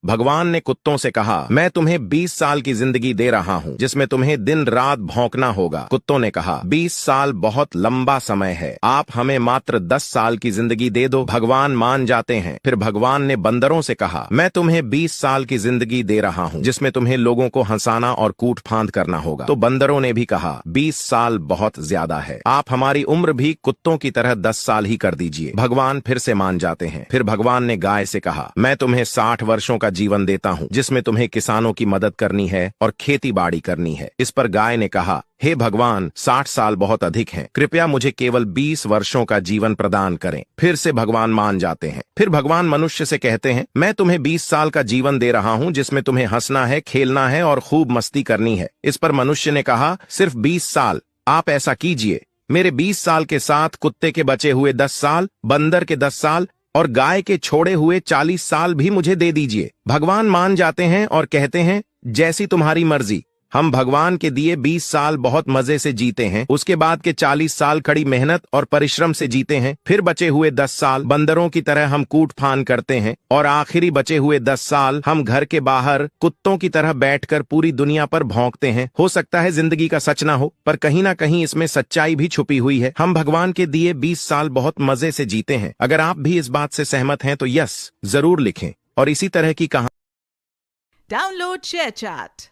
भगवान ने कुत्तों से कहा, मैं तुम्हें 20 साल की जिंदगी दे रहा हूँ जिसमें तुम्हें दिन रात भौंकना होगा। कुत्तों ने कहा, 20 साल बहुत लंबा समय है, आप हमें मात्र 10 साल की जिंदगी दे दो। भगवान मान जाते हैं। फिर भगवान ने बंदरों से कहा, मैं तुम्हें 20 साल की जिंदगी दे रहा हूँ जिसमें तुम्हें लोगों को हंसाना और कूट फांद करना होगा। तो बंदरों ने भी कहा, 20 साल बहुत ज्यादा है, आप हमारी उम्र भी कुत्तों की तरह 10 साल ही कर दीजिए। भगवान फिर से मान जाते हैं। फिर भगवान ने गाय से कहा, मैं तुम्हें 60 वर्षों का जीवन देता हूँ जिसमें तुम्हें किसानों की मदद करनी है और खेती बाड़ी करनी है। इस पर गाय ने कहा, हे भगवान, 60 साल बहुत अधिक हैं, कृपया मुझे केवल 20 वर्षों का जीवन प्रदान करें। फिर से भगवान मान जाते हैं। फिर भगवान मनुष्य से कहते हैं, मैं तुम्हें 20 साल का जीवन दे रहा हूं जिसमें तुम्हें हंसना है, खेलना है और खूब मस्ती करनी है। इस पर मनुष्य ने कहा, सिर्फ 20 साल, आप ऐसा कीजिए, मेरे 20 साल के साथ कुत्ते के बचे हुए 10 साल, बंदर के 10 साल और गाय के छोड़े हुए 40 साल भी मुझे दे दीजिए। भगवान मान जाते हैं और कहते हैं, जैसी तुम्हारी मर्जी। हम भगवान के दिए 20 साल बहुत मजे से जीते हैं, उसके बाद के 40 साल कड़ी मेहनत और परिश्रम से जीते हैं, फिर बचे हुए 10 साल बंदरों की तरह हम कूट फान करते हैं और आखिरी बचे हुए 10 साल हम घर के बाहर कुत्तों की तरह बैठकर पूरी दुनिया पर भौंकते हैं। हो सकता है जिंदगी का सच ना हो, पर कहीं ना कहीं इसमें सच्चाई भी छुपी हुई है। हम भगवान के दिए 20 साल बहुत मजे से जीते हैं। अगर आप भी इस बात से सहमत हैं तो यस जरूर लिखें और इसी तरह की कहानी Download ShareChat.